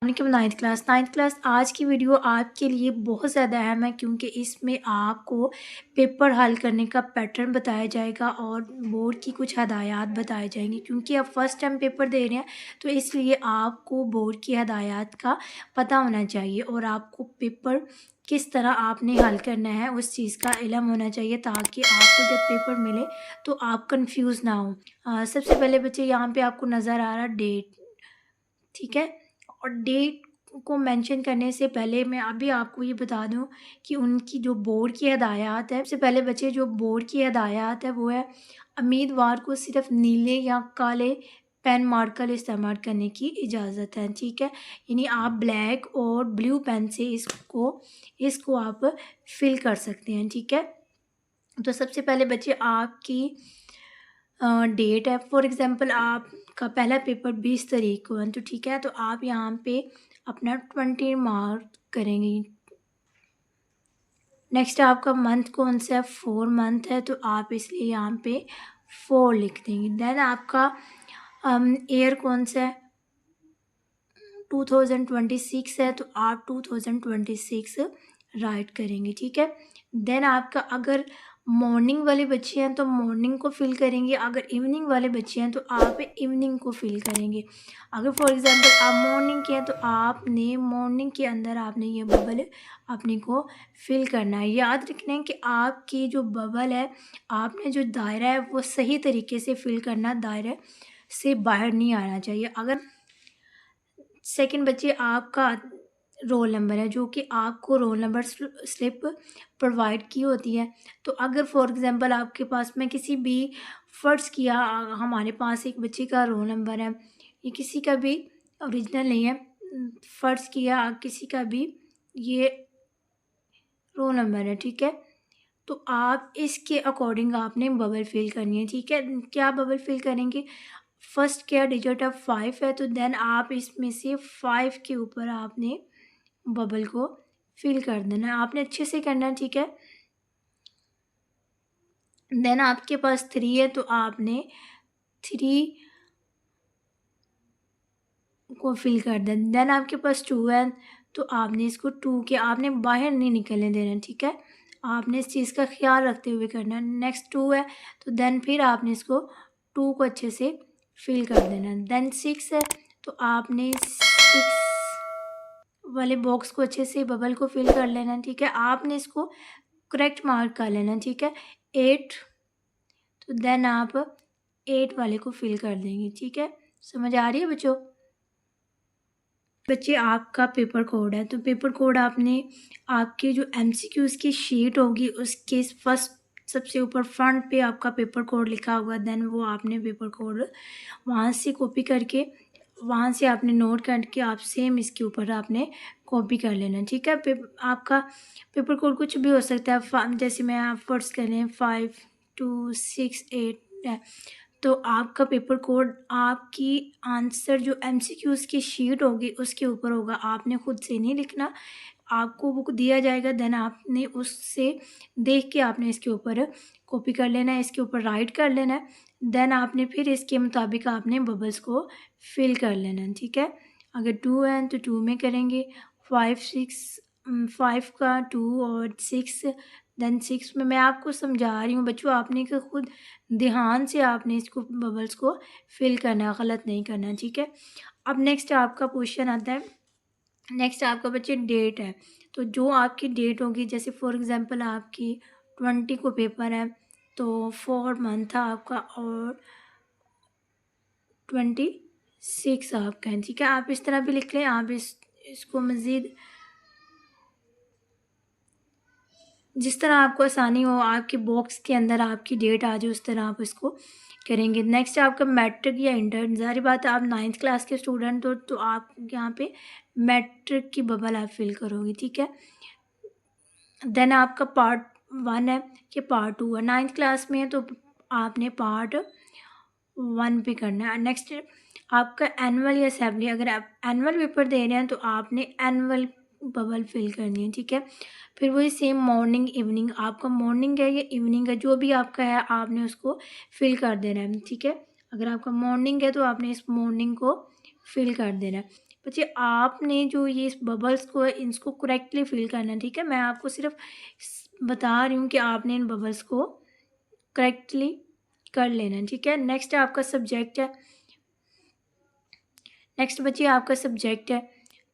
वालेकुम। Ninth class आज की वीडियो आपके लिए बहुत ज़्यादा अहम है क्योंकि इसमें आपको पेपर हल करने का पैटर्न बताया जाएगा और बोर्ड की कुछ हदायत बताए जाएंगी। क्योंकि आप फर्स्ट टाइम पेपर दे रहे हैं तो इसलिए आपको बोर्ड की हदायत का पता होना चाहिए और आपको पेपर किस तरह आपने हल करना है उस चीज़ का इल्म होना चाहिए ताकि आपको जब पेपर मिले तो आप कंफ्यूज ना हो। सबसे पहले बच्चे यहाँ पे आपको नज़र आ रहा डेट, ठीक है। और डेट को मेंशन करने से पहले मैं अभी आपको ये बता दूं कि उनकी जो बोर्ड की हदायत है, सबसे पहले बच्चे जो बोर्ड की हदायत है वो है उम्मीदवार को सिर्फ नीले या काले पेन मार्कर इस्तेमाल करने की इजाज़त है, ठीक है। यानी आप ब्लैक और ब्लू पेन से इसको आप फिल कर सकते हैं, ठीक है। तो सबसे पहले बच्चे आपकी डेट है, फॉर एग्ज़ाम्पल आपका पहला पेपर 20 तारीख को है तो ठीक है, तो आप यहाँ पे अपना 20 मार्क करेंगे। नेक्स्ट आपका मंथ कौन सा है, 4 मंथ है तो आप इसलिए यहाँ पे 4 लिख देंगे। देन आपका ईयर कौन सा है, 2026 है तो आप 2026 राइट करेंगे, ठीक है। देन आपका अगर मॉर्निंग वाले बच्चे हैं तो मॉर्निंग को फिल करेंगे, अगर इवनिंग वाले बच्चे हैं तो आप इवनिंग को फिल करेंगे। अगर फॉर एग्जांपल आप मॉर्निंग के हैं तो आपने मॉर्निंग के अंदर आपने ये बबल अपने को फिल करना है। याद रखना है कि आपकी जो बबल है, आपने जो दायरा है वो सही तरीके से फिल करना, दायरे से बाहर नहीं आना चाहिए। अगर सेकंड बच्चे आपका रोल नंबर है जो कि आपको रोल नंबर स्लिप प्रोवाइड की होती है। तो अगर फॉर एग्ज़ाम्पल आपके पास में किसी भी फ़र्ज़ किया हमारे पास एक बच्चे का रोल नंबर है, ये किसी का भी ओरिजिनल नहीं है, फ़र्ज़ किया किसी का भी ये रोल नंबर है, ठीक है। तो आप इसके अकॉर्डिंग आपने बबल फिल करनी है, ठीक है। क्या बबल फिल करेंगे, फर्स्ट क्या डिजिट है 5 है तो देन आप इसमें से 5 के ऊपर आपने बबल को फिल कर देना है, आपने अच्छे से करना है, ठीक है। देन आपके पास 3 है तो आपने 3 को फिल कर देना। देन आपके पास 2 है तो आपने इसको 2 के आपने बाहर नहीं निकलने देना, ठीक है। आपने इस चीज़ का ख्याल रखते हुए करना है। नेक्स्ट 2 है तो देन फिर आपने इसको 2 को अच्छे से फिल कर देना। देन 6 है तो आपने 6 वाले बॉक्स को अच्छे से बबल को फिल कर लेना, ठीक है। आपने इसको करेक्ट मार्क कर लेना, ठीक है। 8 तो देन आप 8 वाले को फिल कर देंगे, ठीक है। समझ आ रही है बच्चों। बच्चे आपका पेपर कोड है तो पेपर कोड आपने आपके जो एमसीक्यूज़ की शीट होगी उसके फर्स्ट सबसे ऊपर फ्रंट पे आपका पेपर कोड लिखा होगा। देन वो आपने पेपर कोड वहाँ से कॉपी करके वहाँ से आपने नोट करके आप सेम इसके ऊपर आपने कॉपी कर लेना, ठीक है। आपका पेपर कोड कुछ भी हो सकता है, जैसे मैं आप फर्स्ट करें 5268 है तो आपका पेपर कोड आपकी आंसर जो एमसीक्यूज़ की शीट होगी उसके ऊपर होगा। आपने खुद से नहीं लिखना, आपको बुक दिया जाएगा, देन आपने उससे देख के आपने इसके ऊपर कॉपी कर लेना है, इसके ऊपर राइट कर लेना है। देन आपने फिर इसके मुताबिक आपने बबल्स को फिल कर लेना है, ठीक है। अगर 2 है तो 2 में करेंगे, 5 का 2 और 6, देन 6 में मैं आपको समझा रही हूँ बच्चों, आपने कि खुद ध्यान से आपने इसको बबल्स को फिल करना है, गलत नहीं करना, ठीक है। अब नेक्स्ट आपका क्वेश्चन आता है, नेक्स्ट आपका बच्चे डेट है तो जो आपकी डेट होगी, जैसे फॉर एग्ज़ाम्पल आपकी 20 को पेपर है तो 4 मंथ था आपका और 26 आपका है, ठीक है। आप इस तरह भी लिख लें, आप इसको मज़ीद जिस तरह आपको आसानी हो, आपके बॉक्स के अंदर आपकी डेट आ जाए उस तरह आप इसको करेंगे। नेक्स्ट आपका मैट्रिक या इंटर, ज़ाहिर बात है आप 9th क्लास के स्टूडेंट हो तो आप यहाँ पे मैट्रिक की बबल आप फिल करोगे, ठीक है। देन आपका पार्ट 1 है कि पार्ट 2 है, 9th क्लास में है तो आपने पार्ट 1 पे करना है। नेक्स्ट आपका एनुअल या असेंबली, अगर आप एनुअल पेपर दे रहे हैं तो आपने एनुअल बबल फिल करनी है, ठीक है। फिर वही सेम मॉर्निंग इवनिंग, आपका मॉर्निंग है या इवनिंग है जो भी आपका है आपने उसको फिल कर देना है, ठीक है। अगर आपका मॉर्निंग है तो आपने इस मॉर्निंग को फिल कर देना है। बच्चे आपने जो ये बबल्स को है इसको करेक्टली फिल करना है, ठीक है। मैं आपको सिर्फ बता रही हूँ कि आपने इन बबल्स को करेक्टली कर लेना है, ठीक है। नेक्स्ट आपका सब्जेक्ट है। नेक्स्ट बच्चे आपका सब्जेक्ट है,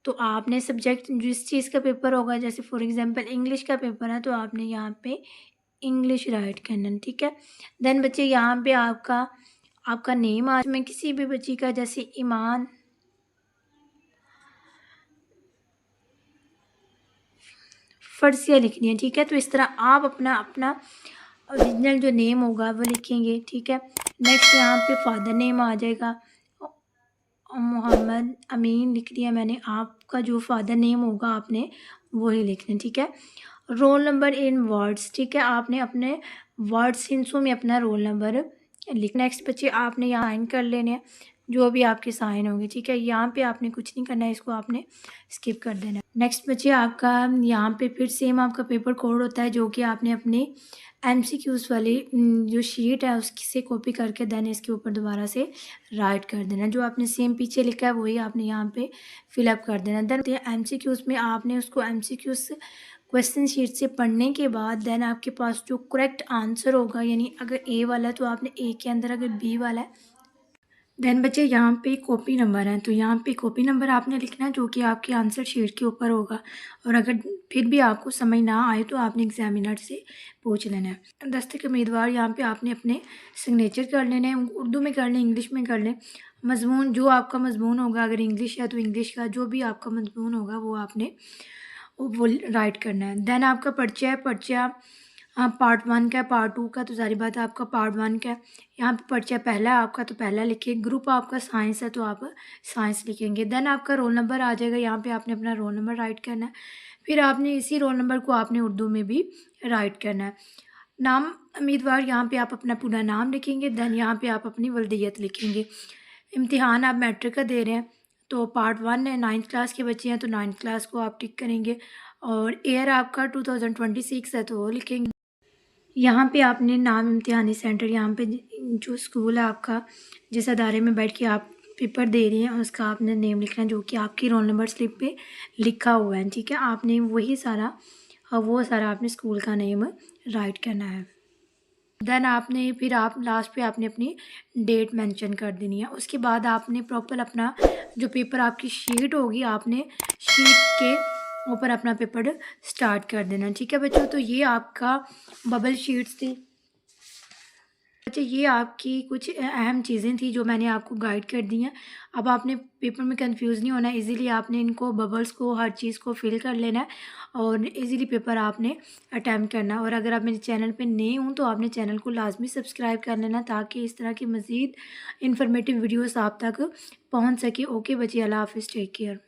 तो आपने सब्जेक्ट जिस चीज़ का पेपर होगा, जैसे फॉर एग्जांपल इंग्लिश का पेपर है तो आपने यहाँ पे इंग्लिश राइट करना है, ठीक है। देन बच्चे यहाँ पे आपका नेम, आज में किसी भी बच्ची का जैसे ईमान फर्सिया लिखनी है, ठीक है। तो इस तरह आप अपना अपना ओरिजिनल जो नेम होगा वो लिखेंगे, ठीक है। नेक्स्ट यहाँ पे फादर नेम आ जाएगा, मोहम्मद अमीन लिख दिया मैंने। आपका जो फादर नेम होगा आपने वही लिखना है, ठीक है। रोल नंबर इन वर्ड्स, ठीक है। आपने अपने वर्ड्स हिंसों में अपना रोल नंबर लिख। नेक्स्ट बच्चे आपने यहाँ साइन कर लेने हैं, जो भी आपके साइन होंगे, ठीक है। यहाँ पे आपने कुछ नहीं करना है, इसको आपने स्किप कर देना है। नेक्स्ट बच्चे आपका यहाँ पे फिर सेम आपका पेपर कोड होता है, जो कि आपने अपने MCQs वाली जो शीट है उससे कॉपी करके देन इसके ऊपर दोबारा से राइट कर देना। जो आपने सेम पीछे लिखा है वही आपने यहाँ पे फिलअप कर देना। देन MCQs में आपने उसको MCQs क्वेश्चन शीट से पढ़ने के बाद देन आपके पास जो करेक्ट आंसर होगा, यानी अगर A वाला है तो आपने A के अंदर, अगर B वाला है देन बच्चे यहाँ पे कॉपी नंबर है, तो यहाँ पे कॉपी नंबर आपने लिखना है जो कि आपके आंसर शीट के ऊपर होगा। और अगर फिर भी आपको समझ ना आए तो आपने एग्जामिनर से पूछ लेना है। दस्तक उम्मीदवार यहाँ पे आपने अपने सिग्नेचर कर लेने हैं, उर्दू में कर लें, इंग्लिश में कर लें। मजमून जो आपका मजमून होगा, अगर इंग्लिश है तो इंग्लिश का जो भी आपका मजमून होगा वो आपने वो राइट करना है। देन आपका पर्चा है, पर्चा पार्ट 1 का है, पार्ट 2 का तो सारी बात है आपका पार्ट 1 का है। यहाँ पे पर्चा पहला है आपका तो पहला लिखिए। ग्रुप आपका साइंस है तो आप साइंस लिखेंगे। देन आपका रोल नंबर आ जाएगा, यहाँ पे आपने अपना रोल नंबर राइट करना है। फिर आपने इसी रोल नंबर को आपने उर्दू में भी राइट करना है। नाम उम्मीदवार, यहाँ पे आप अपना पूरा नाम लिखेंगे। देन यहाँ पे आप अपनी वल्दियत लिखेंगे। इम्तिहान आप मैट्रिक का दे रहे हैं तो पार्ट 1 है, 9th क्लास के बच्चे हैं तो 9th क्लास को आप टिक करेंगे। और ईयर आपका 2026 है तो वो लिखेंगे। यहाँ पे आपने नाम, इम्तिहानी सेंटर, यहाँ पे जो स्कूल है आपका, जिस अदारे में बैठ के आप पेपर दे रही हैं उसका आपने नेम लिखना है, जो कि आपकी रोल नंबर स्लिप पे लिखा हुआ है, ठीक है। आपने वही सारा वो सारा आपने स्कूल का नेम राइट करना है। देन आपने फिर आप लास्ट पे आपने अपनी डेट मेंशन कर देनी है। उसके बाद आपने प्रॉपर अपना जो पेपर आपकी शीट होगी, आपने शीट के ऊपर अपना पेपर स्टार्ट कर देना, ठीक है बच्चों। तो ये आपका बबल शीट्स थी। अच्छा, ये आपकी कुछ अहम चीज़ें थी जो मैंने आपको गाइड कर दी हैं। अब आपने पेपर में कंफ्यूज नहीं होना है, इजीली आपने इनको बबल्स को, हर चीज़ को फिल कर लेना है और इजीली पेपर आपने अटैम्प्ट करना है। और अगर आप मेरे चैनल पे नए हों तो आपने चैनल को लाजमी सब्सक्राइब कर लेना, ताकि इस तरह की मज़ीद इन्फॉर्मेटिव वीडियोस आप तक पहुंच सके। ओके बच्चे, अल्लाह हाफिज़, टेक केयर।